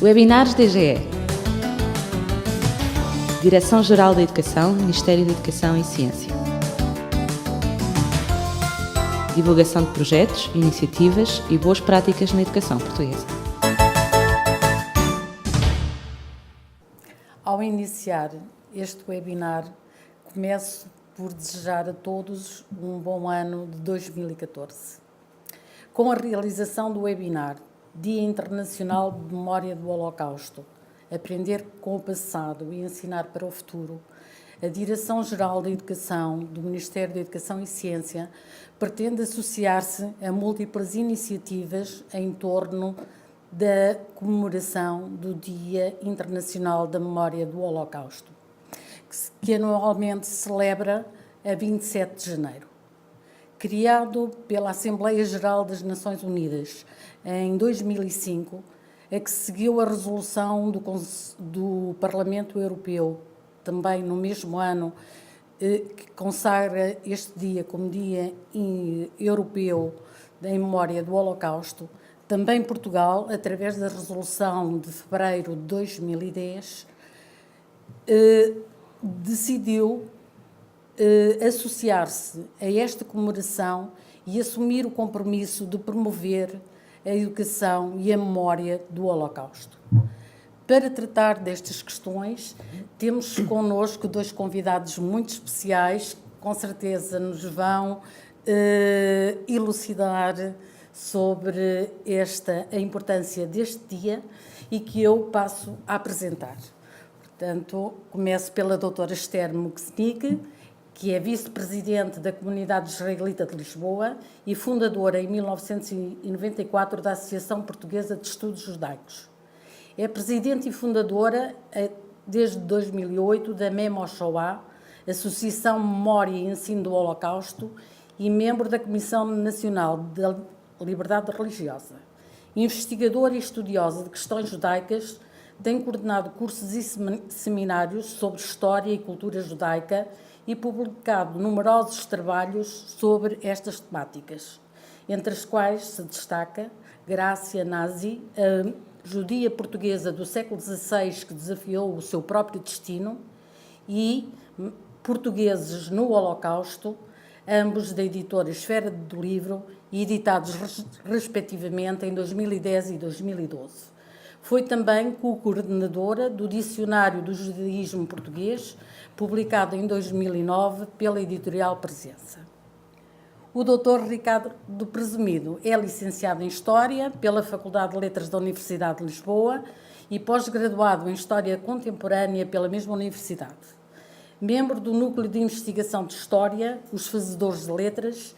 Webinars DGE. Direção-Geral da Educação, Ministério da Educação e Ciência. Divulgação de projetos, iniciativas e boas práticas na educação portuguesa. Ao iniciar este webinar, começo por desejar a todos um bom ano de 2014. Com a realização do webinar Dia Internacional de Memória do Holocausto, Aprender com o Passado e Ensinar para o Futuro, a Direção-Geral da Educação do Ministério da Educação e Ciência pretende associar-se a múltiplas iniciativas em torno da comemoração do Dia Internacional da Memória do Holocausto, que anualmente se celebra a 27 de janeiro. Criado pela Assembleia Geral das Nações Unidas em 2005, a que seguiu a resolução do Parlamento Europeu, também no mesmo ano, que consagra este dia como Dia Europeu em Memória do Holocausto. Também Portugal, através da resolução de fevereiro de 2010, decidiu associar-se a esta comemoração e assumir o compromisso de promover a educação e a memória do Holocausto. Para tratar destas questões, temos connosco dois convidados muito especiais, que com certeza nos vão elucidar sobre a importância deste dia e que eu passo a apresentar. Portanto, começo pela doutora Esther Muksnik, que é vice-presidente da Comunidade Israelita de Lisboa e fundadora, em 1994, da Associação Portuguesa de Estudos Judaicos. É presidente e fundadora, desde 2008, da Memo Shoah, Associação Memória e Ensino do Holocausto, e membro da Comissão Nacional da Liberdade Religiosa. Investigadora e estudiosa de questões judaicas, tem coordenado cursos e seminários sobre história e cultura judaica e publicado numerosos trabalhos sobre estas temáticas, entre as quais se destaca Grácia Nazi, a judia portuguesa do século XVI que desafiou o seu próprio destino, e Portugueses no Holocausto, ambos da editora Esfera do Livro e editados respectivamente em 2010 e 2012. Foi também co-coordenadora do Dicionário do Judaísmo Português, publicado em 2009 pela editorial Presença. O Dr. Ricardo Presumido é licenciado em História pela Faculdade de Letras da Universidade de Lisboa e pós-graduado em História Contemporânea pela mesma Universidade. Membro do Núcleo de Investigação de História, os Fazedores de Letras,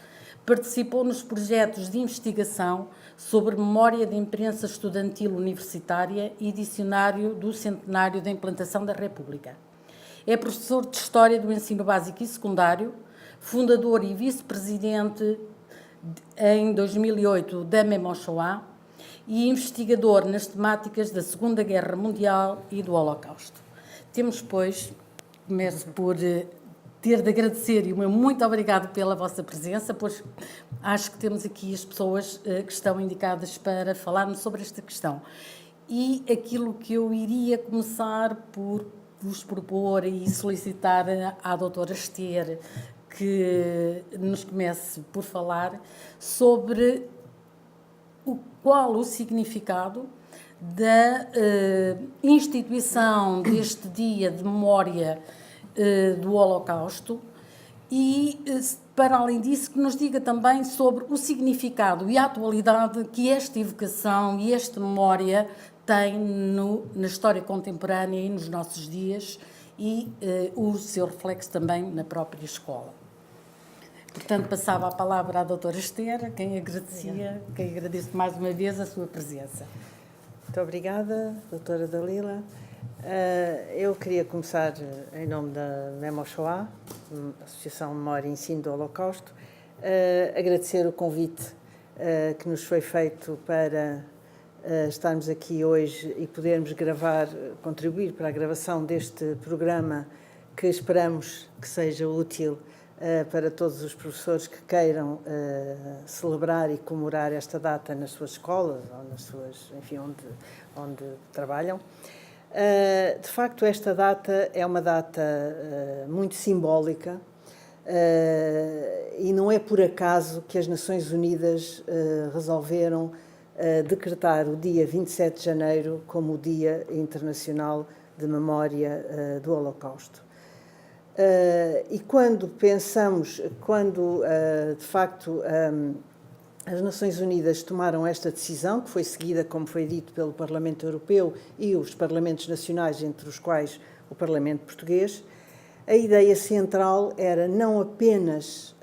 participou nos projetos de investigação sobre memória de imprensa estudantil universitária e dicionário do centenário da implantação da República. É professor de História do Ensino Básico e Secundário, fundador e vice-presidente em 2008 da Memo Shoah e investigador nas temáticas da Segunda Guerra Mundial e do Holocausto. Temos, pois, começo por ter de agradecer e o meu muito obrigado pela vossa presença, pois acho que temos aqui as pessoas que estão indicadas para falarmos sobre esta questão. E aquilo que eu iria começar por vos propor e solicitar à doutora Esther que nos comece por falar sobre qual o significado da instituição deste dia de memória do Holocausto e, para além disso, que nos diga também sobre o significado e a atualidade que esta evocação e esta memória tem na história contemporânea e nos nossos dias e o seu reflexo também na própria escola. Portanto, passava a palavra à doutora Esther, quem agradeço mais uma vez a sua presença. Muito obrigada, doutora Dalila. Eu queria começar em nome da Memo Shoah, Associação Memória e Ensino do Holocausto, agradecer o convite que nos foi feito para estarmos aqui hoje e podermos contribuir para a gravação deste programa que esperamos que seja útil para todos os professores que queiram celebrar e comemorar esta data nas suas escolas ou nas suas, enfim, onde trabalham. De facto, esta data é uma data muito simbólica e não é por acaso que as Nações Unidas resolveram decretar o dia 27 de janeiro como o Dia Internacional de Memória do Holocausto. E quando pensamos, de facto as Nações Unidas tomaram esta decisão, que foi seguida, como foi dito, pelo Parlamento Europeu e os Parlamentos Nacionais, entre os quais o Parlamento Português, a ideia central era não apenas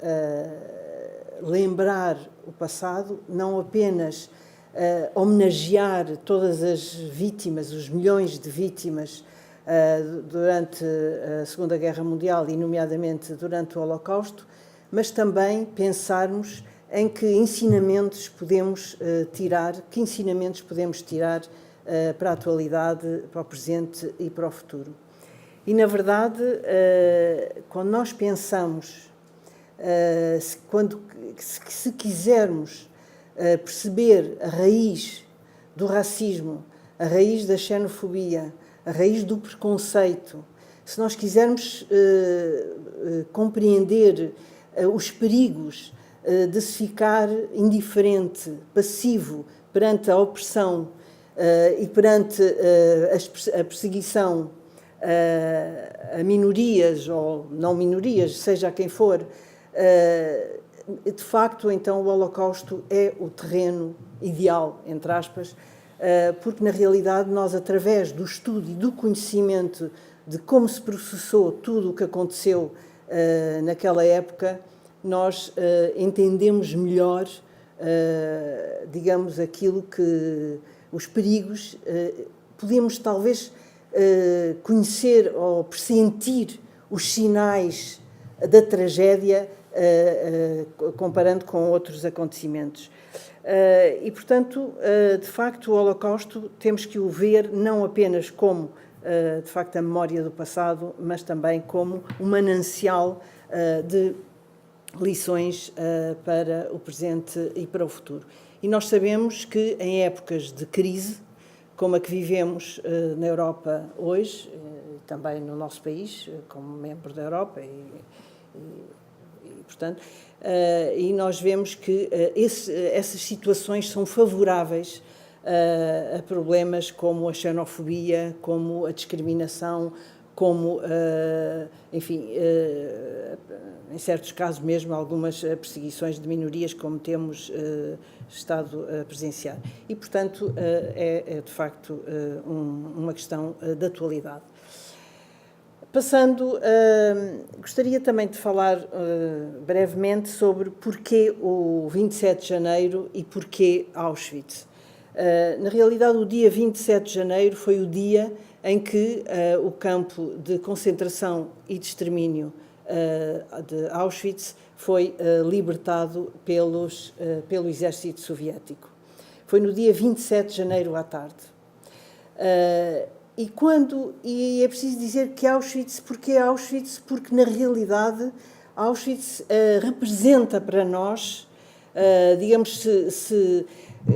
lembrar o passado, não apenas homenagear todas as vítimas, os milhões de vítimas durante a Segunda Guerra Mundial e, nomeadamente, durante o Holocausto, mas também pensarmos em que ensinamentos podemos tirar para a atualidade, para o presente e para o futuro. E, na verdade, quando nós pensamos, se quisermos perceber a raiz do racismo, a raiz da xenofobia, a raiz do preconceito, se nós quisermos compreender os perigos de se ficar indiferente, passivo perante a opressão e perante a perseguição a minorias ou não minorias, seja quem for, de facto, então, o Holocausto é o terreno ideal, entre aspas, porque, na realidade, nós, através do estudo e do conhecimento de como se processou tudo o que aconteceu naquela época, nós entendemos melhor, digamos, aquilo que os perigos, podemos talvez conhecer ou pressentir os sinais da tragédia comparando com outros acontecimentos. E, portanto, de facto, o Holocausto temos que o ver não apenas como, de facto, a memória do passado, mas também como um manancial de lições para o presente e para o futuro. E nós sabemos que em épocas de crise, como a que vivemos na Europa hoje, também no nosso país, como membro da Europa, portanto, e nós vemos que essas situações são favoráveis a problemas como a xenofobia, como a discriminação, como, enfim, em certos casos mesmo, algumas perseguições de minorias, como temos estado a presenciar. E, portanto, é de facto uma questão de atualidade. Passando, gostaria também de falar brevemente sobre porquê o 27 de janeiro e porquê Auschwitz. Na realidade, o dia 27 de janeiro foi o dia em que o campo de concentração e de extermínio de Auschwitz foi libertado pelo exército soviético. Foi no dia 27 de janeiro à tarde. E é preciso dizer que Auschwitz, porque Auschwitz? Porque, na realidade, Auschwitz representa para nós, digamos,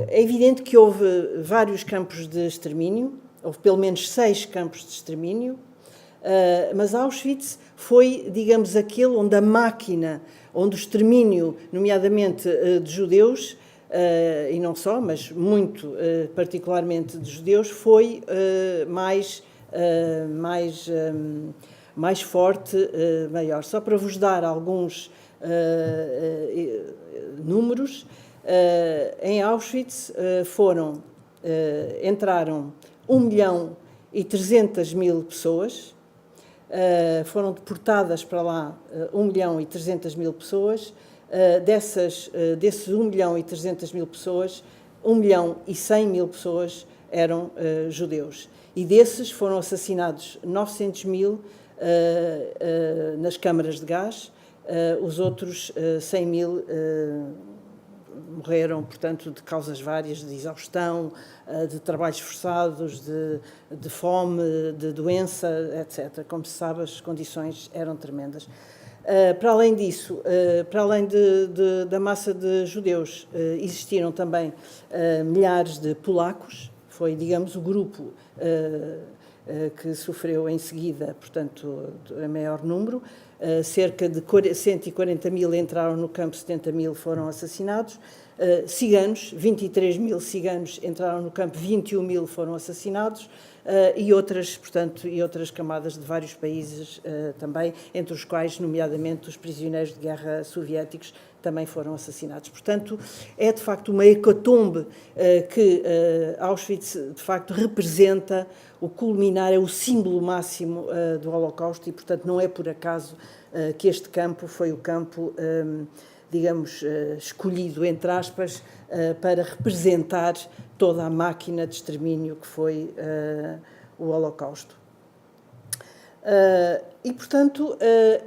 é evidente que houve vários campos de extermínio, houve pelo menos 6 campos de extermínio, mas Auschwitz foi, digamos, aquele onde a máquina, onde o extermínio, nomeadamente de judeus, e não só, mas muito particularmente de judeus, foi mais forte, maior. Só para vos dar alguns números, em Auschwitz entraram 1.300.000 pessoas, foram deportadas para lá 1.300.000 pessoas. Desses 1.300.000 pessoas, 1.100.000 pessoas eram judeus. E desses foram assassinados 900.000 nas câmaras de gás, os outros 100.000 morreram, portanto, de causas várias, de exaustão, de trabalhos forçados, de fome, de doença, etc. Como se sabe, as condições eram tremendas. Para além disso, para além da massa de judeus, existiram também milhares de polacos. Foi, digamos, o grupo que sofreu em seguida, portanto, a maior número. Cerca de 140 mil entraram no campo, 70 mil foram assassinados. Ciganos, 23 mil ciganos entraram no campo, 21 mil foram assassinados. E outras, portanto, e outras camadas de vários países também, entre os quais, nomeadamente, os prisioneiros de guerra soviéticos também foram assassinados. Portanto, é de facto uma hecatombe que Auschwitz, de facto, representa o culminar, é o símbolo máximo do Holocausto e, portanto, não é por acaso que este campo foi o campo, digamos, escolhido, entre aspas, para representar toda a máquina de extermínio que foi o Holocausto. E, portanto,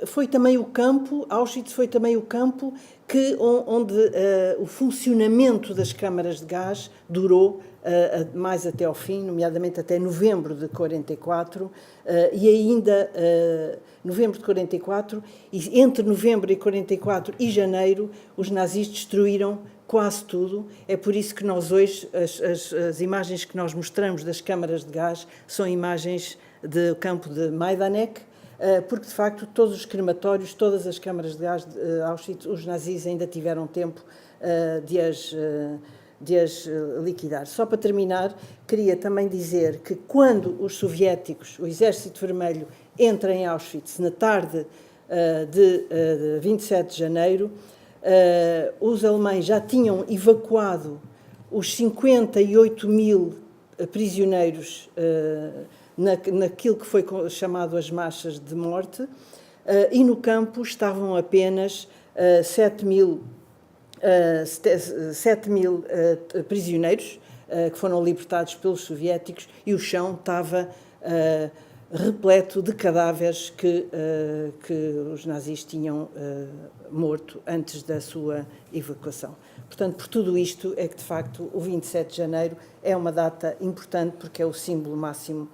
foi também o campo, Auschwitz foi também o campo onde o funcionamento das câmaras de gás durou mais até ao fim, nomeadamente até novembro de 44, e ainda novembro de 44, e entre novembro de 44 e janeiro, os nazis destruíram quase tudo. É por isso que nós hoje, as imagens que nós mostramos das câmaras de gás são imagens do campo de Majdanek, porque, de facto, todos os crematórios, todas as câmaras de gás de Auschwitz, os nazis ainda tiveram tempo de as liquidar. Só para terminar, queria também dizer que quando os soviéticos, o Exército Vermelho, entra em Auschwitz na tarde de 27 de janeiro, os alemães já tinham evacuado os 58 mil prisioneiros naquilo que foi chamado as marchas de morte, e no campo estavam apenas 7 mil prisioneiros que foram libertados pelos soviéticos, e o chão estava repleto de cadáveres que os nazis tinham morto antes da sua evacuação. Portanto, por tudo isto é que, de facto, o 27 de janeiro é uma data importante porque é o símbolo máximo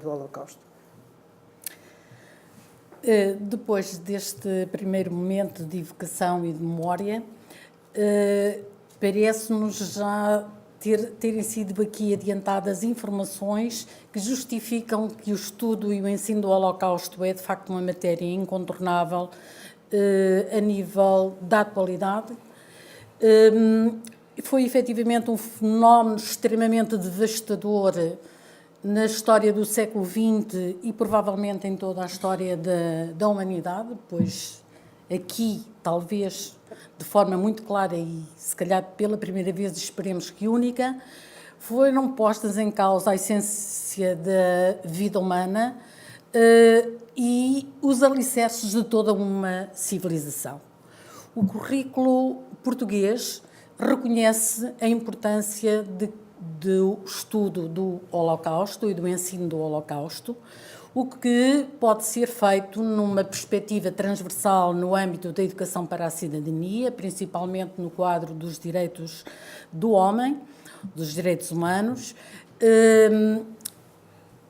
do Holocausto. Depois deste primeiro momento de evocação e de memória, parece-nos já terem sido aqui adiantadas informações que justificam que o estudo e o ensino do Holocausto é, de facto, uma matéria incontornável a nível da atualidade. Foi, efetivamente, um fenómeno extremamente devastador na história do século XX e, provavelmente, em toda a história da humanidade, pois aqui, talvez, de forma muito clara e, se calhar, pela primeira vez, esperemos que única, foram postas em causa a essência da vida humana e os alicerces de toda uma civilização. O currículo português reconhece a importância do estudo do Holocausto e do ensino do Holocausto, o que pode ser feito numa perspectiva transversal no âmbito da educação para a cidadania, principalmente no quadro dos direitos do homem, dos direitos humanos,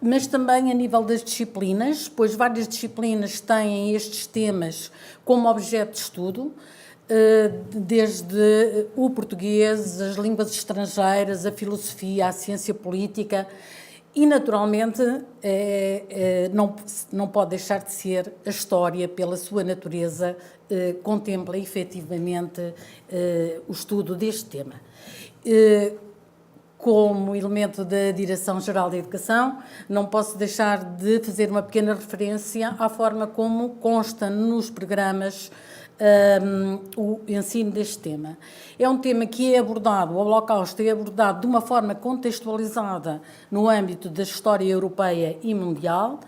mas também a nível das disciplinas, pois várias disciplinas têm estes temas como objeto de estudo, desde o português, as línguas estrangeiras, a filosofia, a ciência política. E, naturalmente, não pode deixar de ser a história, pela sua natureza, contempla efetivamente o estudo deste tema. Como elemento da Direção-Geral da Educação, não posso deixar de fazer uma pequena referência à forma como consta nos programas o ensino deste tema. É um tema que é abordado, o Holocausto é abordado de uma forma contextualizada no âmbito da história europeia e mundial,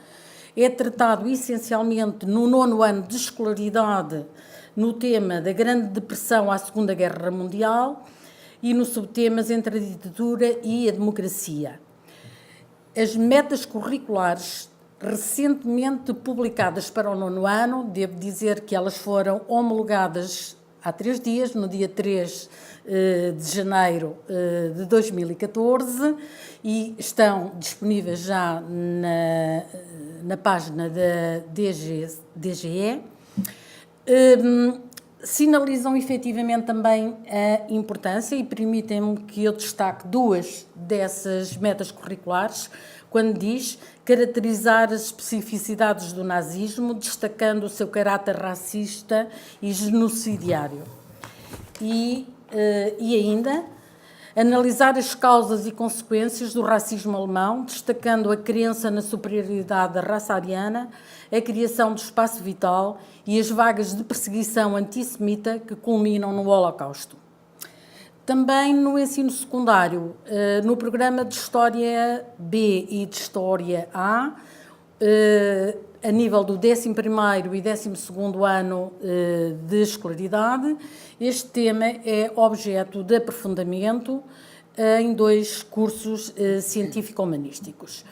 é tratado essencialmente no 9º ano de escolaridade no tema da Grande Depressão à Segunda Guerra Mundial e nos subtemas entre a ditadura e a democracia. As metas curriculares recentemente publicadas para o 9º ano, devo dizer que elas foram homologadas há 3 dias, no dia 3 de janeiro de 2014, e estão disponíveis já na página da DGE. sinalizam efetivamente também a importância e permitem-me que eu destaque duas dessas metas curriculares, quando diz caracterizar as especificidades do nazismo, destacando o seu caráter racista e genocidiário. E ainda analisar as causas e consequências do racismo alemão, destacando a crença na superioridade da raça ariana, a criação do espaço vital e as vagas de perseguição antissemita que culminam no Holocausto. Também no ensino secundário, no programa de História B e de História A, a nível do 11º e 12º ano de escolaridade, este tema é objeto de aprofundamento em 2 cursos científico-humanísticos.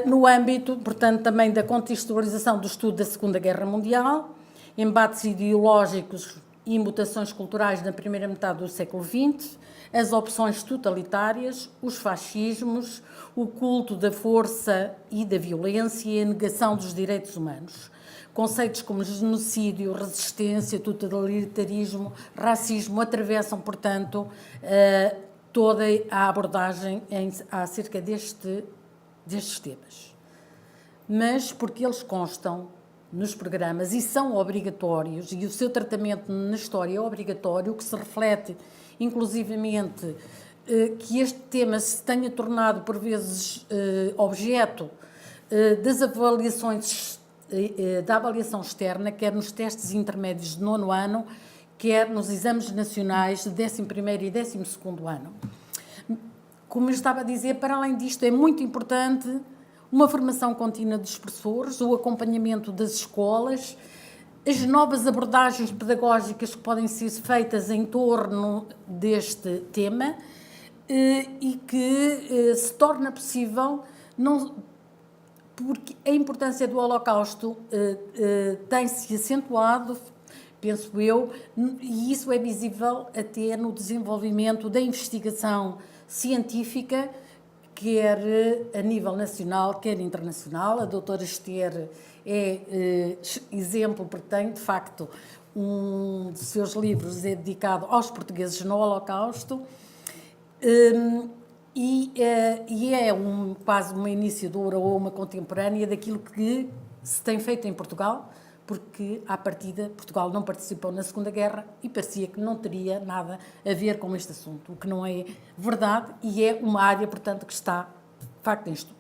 No âmbito, portanto, também da contextualização do estudo da Segunda Guerra Mundial, embates ideológicos e mutações culturais na primeira metade do século XX, as opções totalitárias, os fascismos, o culto da força e da violência e a negação dos direitos humanos. Conceitos como genocídio, resistência, totalitarismo, racismo atravessam, portanto, toda a abordagem acerca destes temas. Mas porque eles constam nos programas e são obrigatórios, e o seu tratamento na história é obrigatório, o que se reflete, inclusivamente, que este tema se tenha tornado, por vezes, objeto das avaliações, da avaliação externa, quer nos testes intermédios de 9º ano, quer nos exames nacionais de 11º e 12º ano. Como eu estava a dizer, para além disto, é muito importante uma formação contínua dos professores, o acompanhamento das escolas, as novas abordagens pedagógicas que podem ser feitas em torno deste tema e que se torna possível, porque a importância do Holocausto tem-se acentuado, penso eu, e isso é visível até no desenvolvimento da investigação científica, quer a nível nacional, quer internacional. A doutora Esther é exemplo, porque tem, de facto, um dos seus livros é dedicado aos portugueses no Holocausto, e é quase uma iniciadora ou uma contemporânea daquilo que se tem feito em Portugal, porque, à partida, Portugal não participou na Segunda Guerra e parecia que não teria nada a ver com este assunto, o que não é verdade e é uma área, portanto, que está, de facto, em estudo.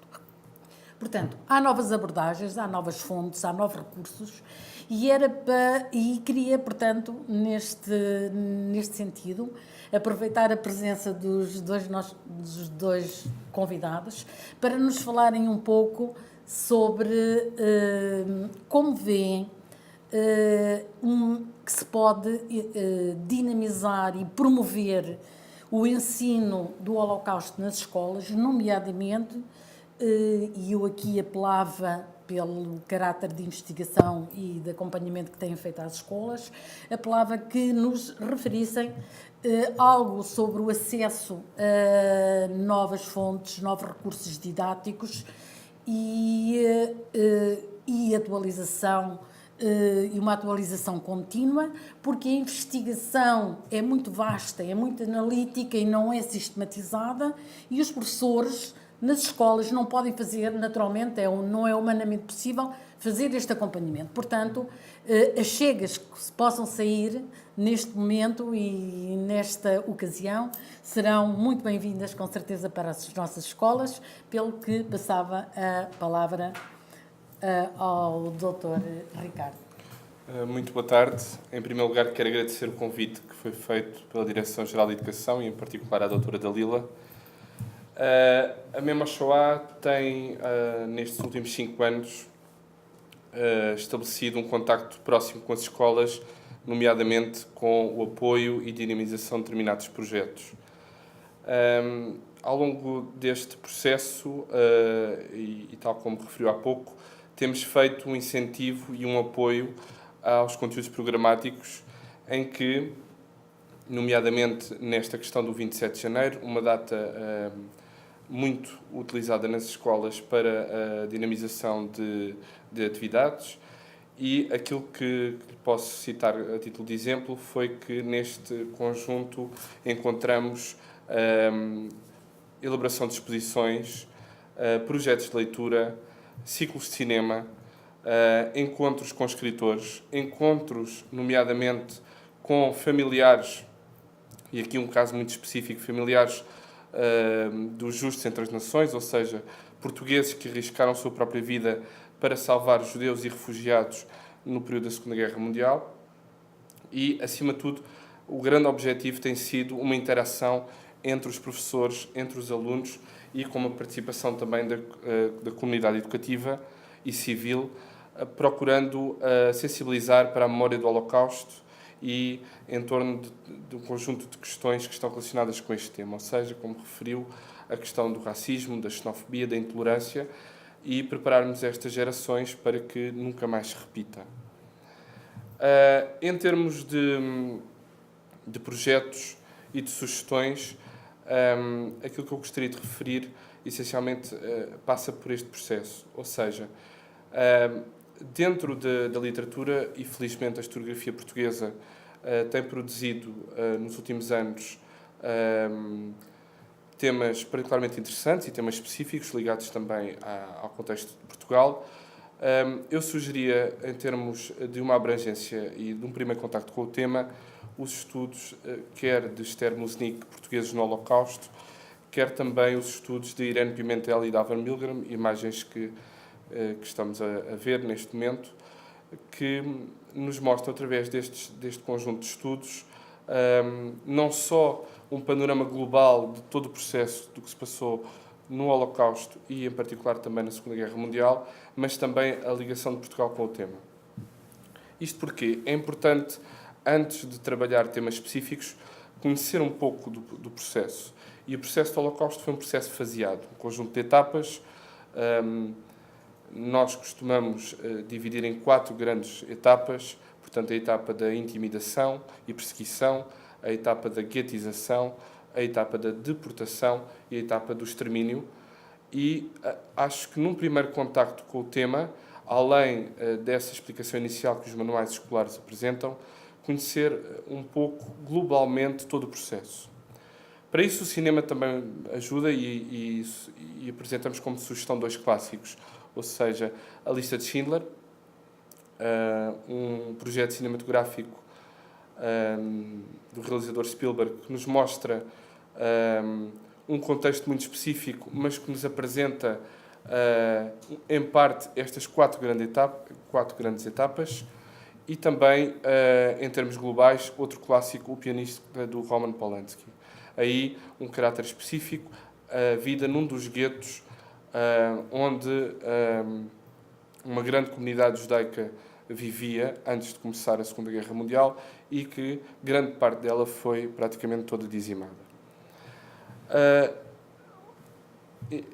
Portanto, há novas abordagens, há novas fontes, há novos recursos e queria, portanto, neste sentido, aproveitar a presença dos dois convidados para nos falarem um pouco sobre como veem que se pode dinamizar e promover o ensino do Holocausto nas escolas, nomeadamente, e eu aqui apelava pelo caráter de investigação e de acompanhamento que têm feito às escolas, apelava que nos referissem algo sobre o acesso a novas fontes, novos recursos didáticos e atualização, e uma atualização contínua, porque a investigação é muito vasta, é muito analítica e não é sistematizada, e os professores nas escolas não podem fazer, naturalmente, não é humanamente possível fazer este acompanhamento. Portanto, as chegas que se possam sair neste momento e nesta ocasião serão muito bem-vindas, com certeza, para as nossas escolas, pelo que passava a palavra ao Dr. Ricardo. Muito boa tarde. Em primeiro lugar, quero agradecer o convite que foi feito pela Direção-Geral de Educação e, em particular, à doutora Dalila. A Memo Shoah tem, nestes últimos 5 anos, estabelecido um contacto próximo com as escolas, nomeadamente com o apoio e dinamização de determinados projetos. Ao longo deste processo, e tal como referiu há pouco, temos feito um incentivo e um apoio aos conteúdos programáticos em que, nomeadamente nesta questão do 27 de janeiro, uma data muito utilizada nas escolas para a dinamização de atividades, E aquilo que posso citar a título de exemplo foi que neste conjunto encontramos elaboração de exposições, projetos de leitura, ciclos de cinema, encontros com escritores, encontros, nomeadamente, com familiares, e aqui um caso muito específico, familiares dos justos entre as nações, ou seja, portugueses que arriscaram a sua própria vida para salvar judeus e refugiados no período da Segunda Guerra Mundial. E, acima de tudo, o grande objetivo tem sido uma interação entre os professores, entre os alunos e com uma participação também da comunidade educativa e civil, procurando sensibilizar para a memória do Holocausto e em torno de um conjunto de questões que estão relacionadas com este tema, ou seja, como referiu, a questão do racismo, da xenofobia, da intolerância, e prepararmos estas gerações para que nunca mais se repita. Em termos de projetos e de sugestões, aquilo que eu gostaria de referir, essencialmente, passa por este processo. Ou seja, dentro da literatura, e felizmente a historiografia portuguesa tem produzido, nos últimos anos, temas particularmente interessantes e temas específicos ligados também ao contexto de Portugal. Eu sugeria, em termos de uma abrangência e de um primeiro contacto com o tema, os estudos, quer de Esther Musnik, Portugueses no Holocausto, quer também os estudos de Irene Pimentel e de Avram Milgram, imagens que estamos a ver neste momento, que nos mostram, através deste conjunto de estudos, não só um panorama global de todo o processo do que se passou no Holocausto e, em particular, também na Segunda Guerra Mundial, mas também a ligação de Portugal com o tema. Isto porque é importante, antes de trabalhar temas específicos, conhecer um pouco do processo. E o processo do Holocausto foi um processo faseado, um conjunto de etapas. Nós costumamos dividir em 4 grandes etapas, portanto, a etapa da intimidação e perseguição, a etapa da guetização, a etapa da deportação e a etapa do extermínio. E acho que num primeiro contacto com o tema, além dessa explicação inicial que os manuais escolares apresentam, conhecer um pouco globalmente todo o processo. Para isso o cinema também ajuda e apresentamos como sugestão 2 clássicos, ou seja, A Lista de Schindler, um projeto cinematográfico do realizador Spielberg, que nos mostra um contexto muito específico, mas que nos apresenta, em parte, estas 4 grandes etapas, e também, em termos globais, outro clássico, O Pianista, do Roman Polanski. Aí, um caráter específico, a vida num dos guetos, onde uma grande comunidade judaica vivia antes de começar a Segunda Guerra Mundial e que grande parte dela foi praticamente toda dizimada.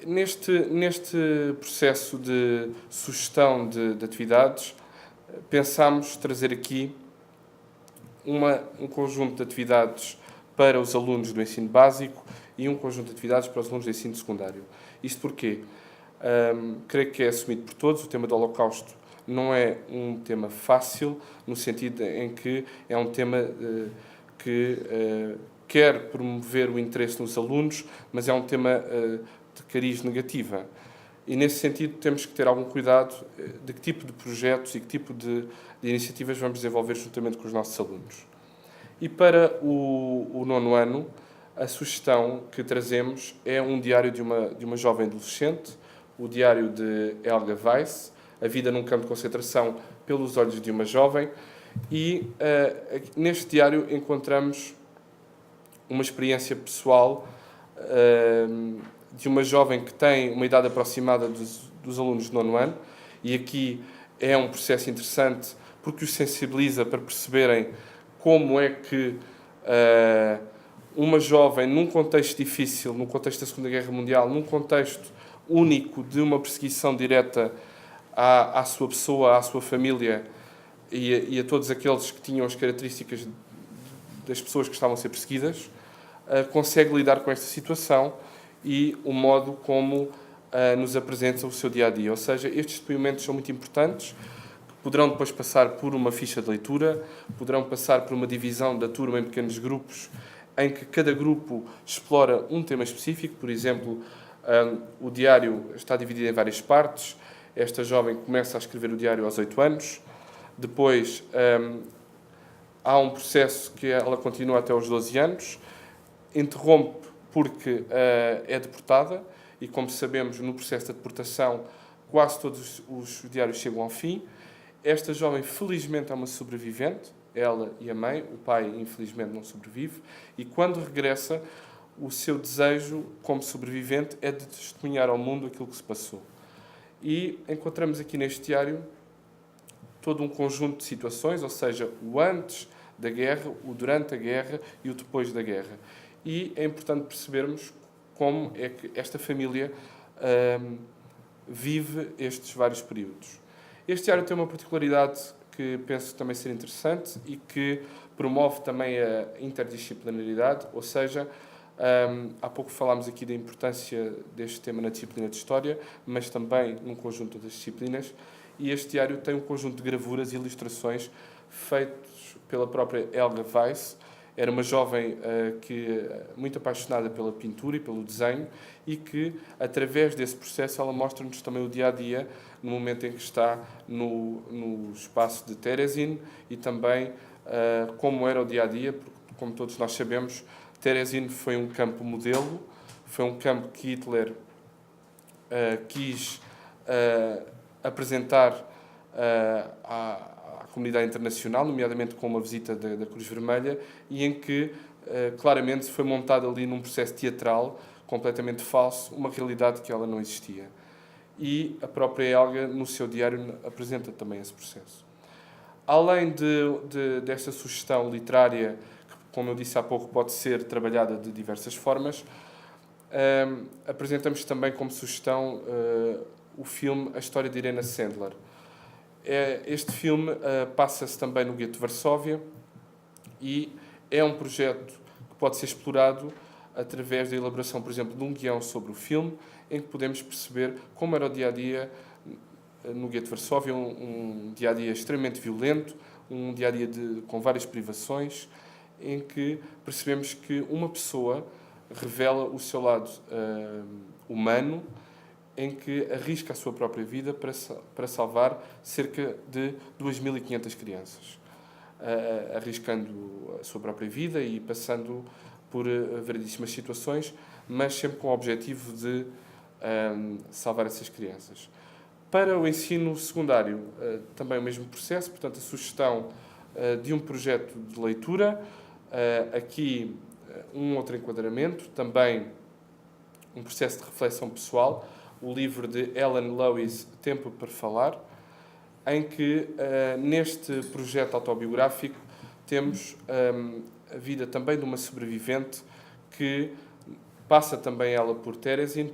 Neste processo de sugestão de atividades, pensámos trazer aqui um conjunto de atividades para os alunos do ensino básico e um conjunto de atividades para os alunos do ensino secundário. Isto porque creio que é assumido por todos, o tema do Holocausto não é um tema fácil, no sentido em que é um tema que quer promover o interesse nos alunos, mas é um tema de cariz negativa. E, nesse sentido, temos que ter algum cuidado de que tipo de projetos e que tipo de iniciativas vamos desenvolver juntamente com os nossos alunos. E para o 9º ano, a sugestão que trazemos é um diário de uma jovem adolescente, o diário de Helga Weiss, A Vida num Campo de Concentração pelos Olhos de uma Jovem, e neste diário encontramos uma experiência pessoal de uma jovem que tem uma idade aproximada dos alunos do 9º ano, e aqui é um processo interessante porque os sensibiliza para perceberem como é que uma jovem, num contexto difícil, num contexto da Segunda Guerra Mundial, num contexto único de uma perseguição direta à sua pessoa, à sua família e a todos aqueles que tinham as características das pessoas que estavam a ser perseguidas, consegue lidar com esta situação e o modo como nos apresenta o seu dia-a-dia. Ou seja, estes depoimentos são muito importantes poderão depois passar por uma ficha de leitura, poderão passar por uma divisão da turma em pequenos grupos, em que cada grupo explora um tema específico. Por exemplo, o diário está dividido em várias partes. Esta jovem começa a escrever o diário aos 8 anos. Depois, há um processo que ela continua até aos 12 anos. Interrompe porque é deportada. E, como sabemos, no processo da deportação, quase todos os diários chegam ao fim. Esta jovem, felizmente, é uma sobrevivente. Ela e a mãe. O pai, infelizmente, não sobrevive. E, quando regressa, o seu desejo, como sobrevivente, é de testemunhar ao mundo aquilo que se passou. E encontramos aqui neste diário todo um conjunto de situações, ou seja, o antes da guerra, o durante a guerra e o depois da guerra. E é importante percebermos como é que esta família vive estes vários períodos. Este diário tem uma particularidade que penso também ser interessante e que promove também a interdisciplinaridade, ou seja, há pouco falámos aqui da importância deste tema na disciplina de História, mas também num conjunto das disciplinas, e este diário tem um conjunto de gravuras e ilustrações feitos pela própria Helga Weiss. Era uma jovem muito apaixonada pela pintura e pelo desenho, e que, através desse processo, ela mostra-nos também o dia-a-dia, no momento em que está no espaço de Terezín, e também como era o dia-a-dia, porque, como todos nós sabemos, Terezín foi um campo modelo, foi um campo que Hitler quis apresentar à comunidade internacional, nomeadamente com uma visita da Cruz Vermelha, e em que claramente foi montado ali num processo teatral completamente falso, uma realidade que ela não existia. E a própria Helga, no seu diário, apresenta também esse processo. Além desta sugestão literária, que, como eu disse há pouco, pode ser trabalhada de diversas formas, apresentamos também como sugestão o filme A História de Irena Sendler. Este filme passa-se também no gueto de Varsóvia e é um projeto que pode ser explorado através da elaboração, por exemplo, de um guião sobre o filme, em que podemos perceber como era o dia-a-dia no gueto de Varsóvia, um dia-a-dia extremamente violento, um dia-a-dia com várias privações, em que percebemos que uma pessoa revela o seu lado humano, em que arrisca a sua própria vida para salvar cerca de 2.500 crianças, arriscando a sua própria vida e passando por variedíssimas situações, mas sempre com o objetivo de salvar essas crianças. Para o ensino secundário, também o mesmo processo, portanto, a sugestão de um projeto de leitura, aqui um outro enquadramento, também um processo de reflexão pessoal, o livro de Ellen Lewis, Tempo para Falar, em que, neste projeto autobiográfico, temos a vida também de uma sobrevivente que passa também ela por Terezín,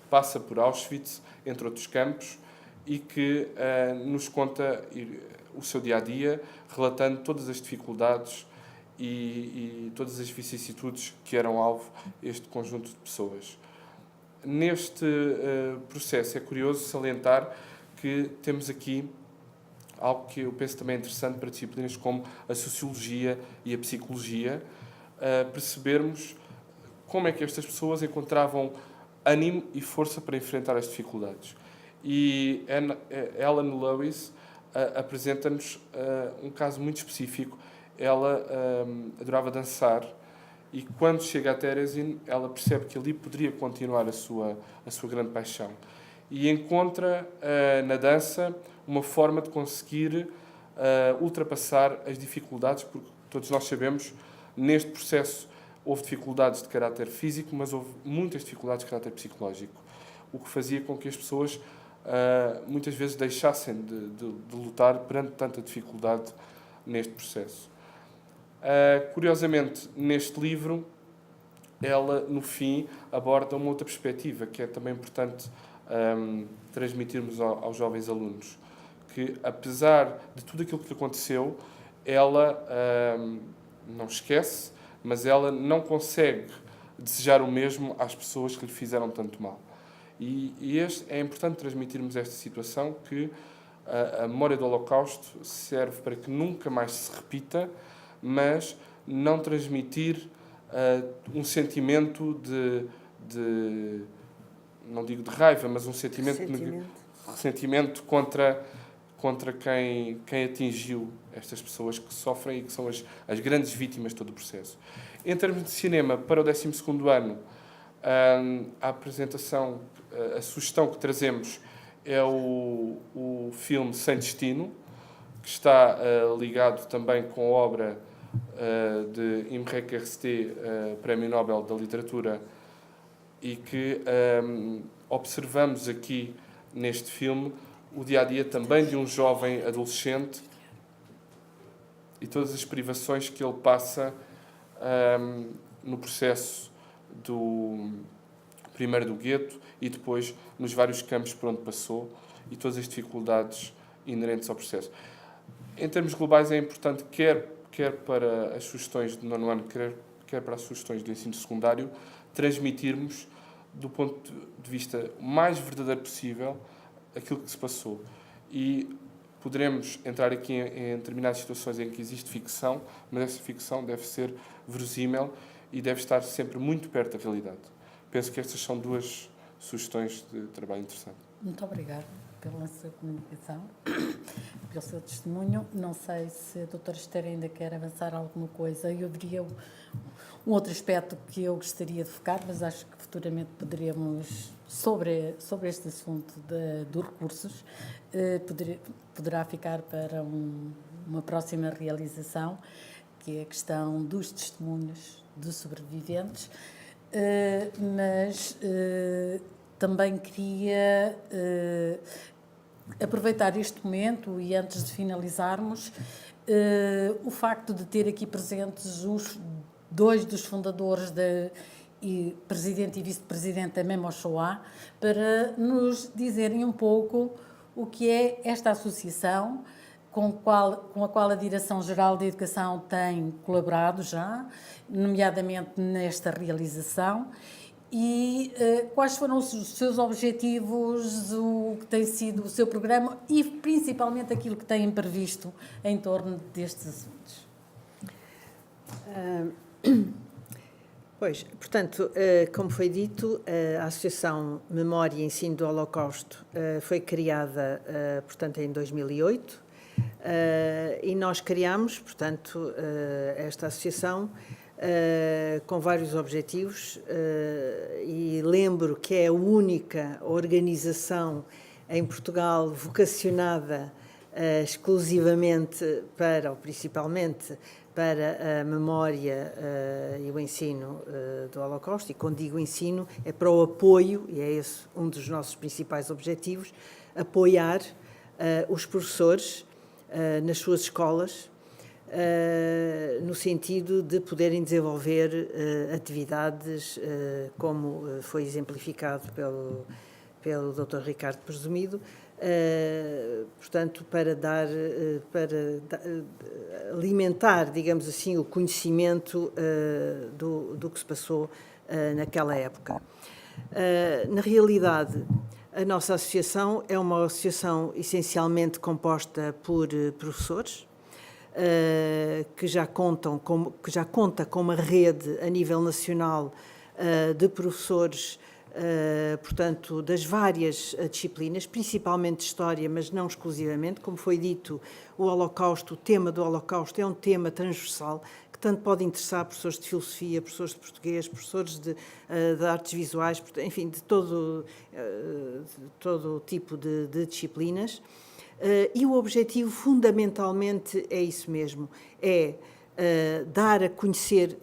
passa por Auschwitz, entre outros campos, e que nos conta o seu dia-a-dia, relatando todas as dificuldades e todas as vicissitudes que eram alvo este conjunto de pessoas. Neste processo é curioso salientar que temos aqui algo que eu penso também interessante para disciplinas como a Sociologia e a Psicologia, percebermos como é que estas pessoas encontravam ânimo e força para enfrentar as dificuldades. E Ellen Lewis apresenta-nos um caso muito específico. Ela adorava dançar e, quando chega a Terezín, ela percebe que ali poderia continuar a sua grande paixão. E encontra na dança uma forma de conseguir ultrapassar as dificuldades, porque todos nós sabemos, neste processo houve dificuldades de caráter físico, mas houve muitas dificuldades de caráter psicológico, o que fazia com que as pessoas muitas vezes deixassem de lutar perante tanta dificuldade neste processo. Curiosamente, neste livro, ela, no fim, aborda uma outra perspectiva, que é também importante transmitirmos aos jovens alunos, que, apesar de tudo aquilo que aconteceu, ela não esquece, mas ela não consegue desejar o mesmo às pessoas que lhe fizeram tanto mal. E é importante transmitirmos esta situação, que a memória do Holocausto serve para que nunca mais se repita, mas não transmitir um sentimento não digo de raiva, mas um sentimento contra quem atingiu estas pessoas que sofrem e que são as grandes vítimas de todo o processo. Em termos de cinema, para o 12º ano, a apresentação, a sugestão que trazemos é o filme Sem Destino, que está ligado também com a obra de Imre Kertész, Prémio Nobel da Literatura, e que observamos aqui neste filme o dia-a-dia também de um jovem adolescente e todas as privações que ele passa no processo primeiro do gueto e depois nos vários campos por onde passou e todas as dificuldades inerentes ao processo. Em termos globais é importante, quer para as sugestões de 9º ano, quer para as sugestões do ensino secundário, transmitirmos do ponto de vista mais verdadeiro possível aquilo que se passou. E poderemos entrar aqui em determinadas situações em que existe ficção, mas essa ficção deve ser verossímil e deve estar sempre muito perto da realidade. Penso que estas são duas sugestões de trabalho interessante. Muito obrigada pela sua comunicação, pelo seu testemunho. Não sei se a doutora Esther ainda quer avançar alguma coisa. Eu diria um outro aspecto que eu gostaria de focar, mas acho que futuramente poderemos, sobre este assunto dos recursos, poderá ficar para uma próxima realização, que é a questão dos testemunhos dos sobreviventes, mas também queria aproveitar este momento e, antes de finalizarmos, o facto de ter aqui presentes os dois dos fundadores presidente e vice-presidente da Memo Shoah, para nos dizerem um pouco o que é esta associação com a qual a Direção-Geral de Educação tem colaborado já, nomeadamente nesta realização, e quais foram os seus objetivos, o que tem sido o seu programa e principalmente aquilo que têm previsto em torno destes assuntos. Pois, portanto, como foi dito, a Associação Memória e Ensino do Holocausto foi criada, portanto, em 2008, e nós criámos, portanto, esta associação com vários objetivos, e lembro que é a única organização em Portugal vocacionada exclusivamente para, ou principalmente, para a memória e o ensino do Holocausto. E quando digo ensino, é para o apoio, e é esse um dos nossos principais objetivos, apoiar os professores nas suas escolas, no sentido de poderem desenvolver atividades, como foi exemplificado pelo Dr. Ricardo Presumido, portanto, para alimentar, digamos assim, o conhecimento do que se passou naquela época. Na realidade, a nossa associação é uma associação essencialmente composta por professores, que já conta com uma rede a nível nacional de professores, portanto, das várias disciplinas, principalmente de História, mas não exclusivamente. Como foi dito, o tema do Holocausto é um tema transversal, que tanto pode interessar professores de Filosofia, professores de Português, professores de Artes Visuais, enfim, de todo tipo de disciplinas. E o objetivo, fundamentalmente, é isso mesmo, é dar a conhecer,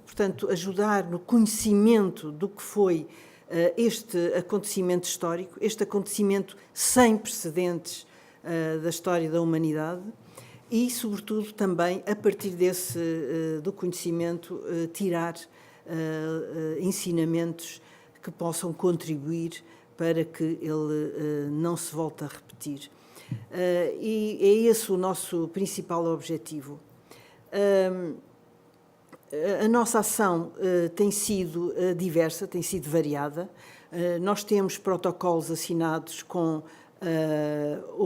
portanto, ajudar no conhecimento do que foi este acontecimento histórico, este acontecimento sem precedentes da história da humanidade e, sobretudo, também, a partir do conhecimento, tirar ensinamentos que possam contribuir para que ele não se volte a repetir. E é esse o nosso principal objetivo. A nossa ação tem sido diversa, tem sido variada. Nós temos protocolos assinados com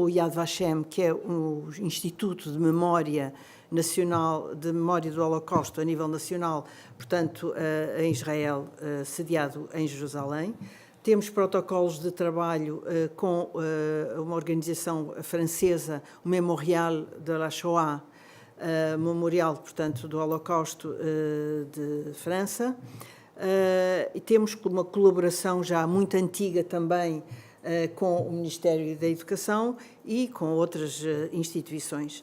o Yad Vashem, que é o Instituto de Memória Nacional, de Memória do Holocausto a nível nacional, portanto, em Israel, sediado em Jerusalém. Temos protocolos de trabalho com uma organização francesa, o Memorial de la Shoah, Memorial, portanto, do Holocausto de França. E temos uma colaboração já muito antiga também com o Ministério da Educação e com outras instituições.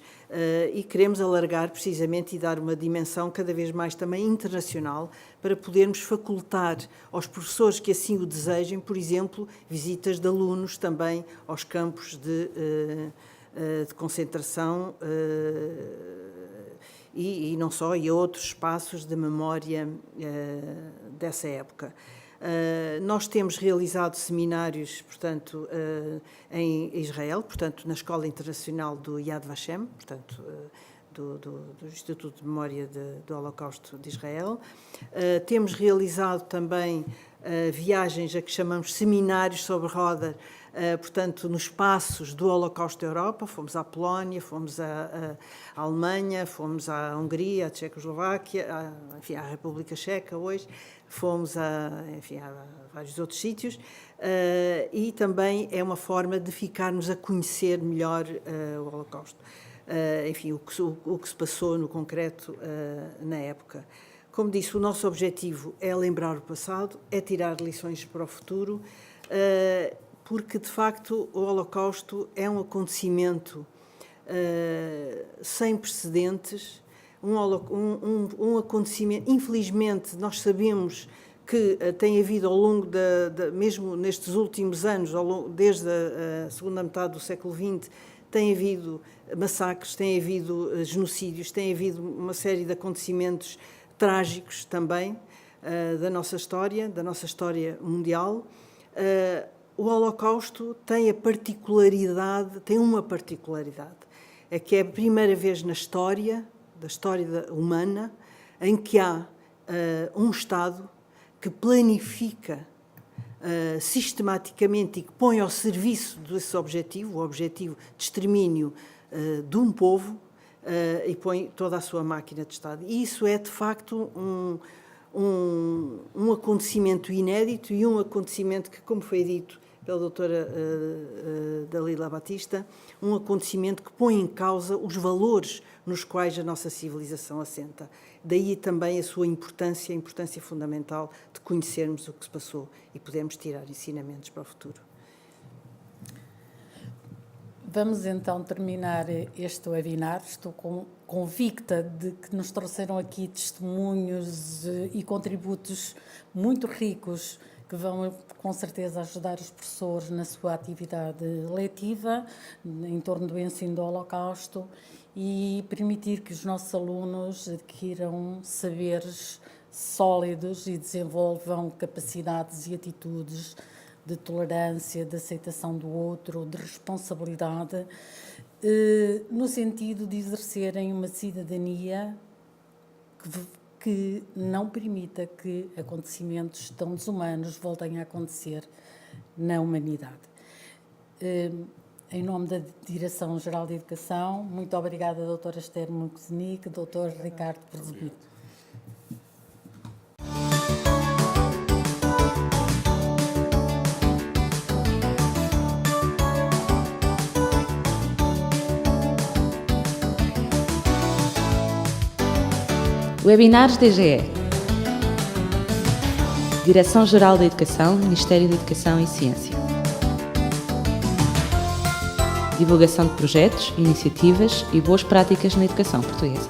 E queremos alargar precisamente e dar uma dimensão cada vez mais também internacional para podermos facultar aos professores que assim o desejem, por exemplo, visitas de alunos também aos campos de concentração e não só, e a outros espaços de memória dessa época. Nós temos realizado seminários, portanto, em Israel, portanto, na Escola Internacional do Yad Vashem, portanto, do Instituto de Memória do Holocausto de Israel. Temos realizado também viagens a que chamamos seminários sobre roda, portanto, nos espaços do Holocausto da Europa. Fomos à Polónia, fomos à Alemanha, fomos à Hungria, à Tchecoslováquia, enfim, à República Checa hoje, fomos enfim, a vários outros sítios, e também é uma forma de ficarmos a conhecer melhor o Holocausto. Enfim, o que se passou no concreto na época. Como disse, o nosso objetivo é lembrar o passado, é tirar lições para o futuro, porque, de facto, o Holocausto é um acontecimento sem precedentes, um acontecimento, infelizmente, nós sabemos que tem havido ao longo mesmo nestes últimos anos, desde a segunda metade do século XX, tem havido massacres, tem havido genocídios, tem havido uma série de acontecimentos trágicos também da nossa história mundial. O Holocausto tem uma particularidade, é que é a primeira vez da história humana em que há um Estado que planifica sistematicamente e que põe ao serviço desse objetivo, o objetivo de extermínio de um povo, e põe toda a sua máquina de Estado. E isso é, de facto, um acontecimento inédito e um acontecimento que, como foi dito pela doutora Dalila Batista, um acontecimento que põe em causa os valores nos quais a nossa civilização assenta. Daí também a sua importância, a importância fundamental de conhecermos o que se passou e podermos tirar ensinamentos para o futuro. Vamos então terminar este webinar. Estou convicta de que nos trouxeram aqui testemunhos e contributos muito ricos que vão, com certeza, ajudar os professores na sua atividade letiva em torno do ensino do Holocausto e permitir que os nossos alunos adquiram saberes sólidos e desenvolvam capacidades e atitudes de tolerância, de aceitação do outro, de responsabilidade, no sentido de exercerem uma cidadania que não permita que acontecimentos tão desumanos voltem a acontecer na humanidade. Em nome da Direção-Geral de Educação, muito obrigada, doutora Esther Mucznik, doutor Ricardo Presbítero. Webinars DGE. Direção-Geral da Educação, Ministério da Educação e Ciência. Divulgação de projetos, iniciativas e boas práticas na educação portuguesa.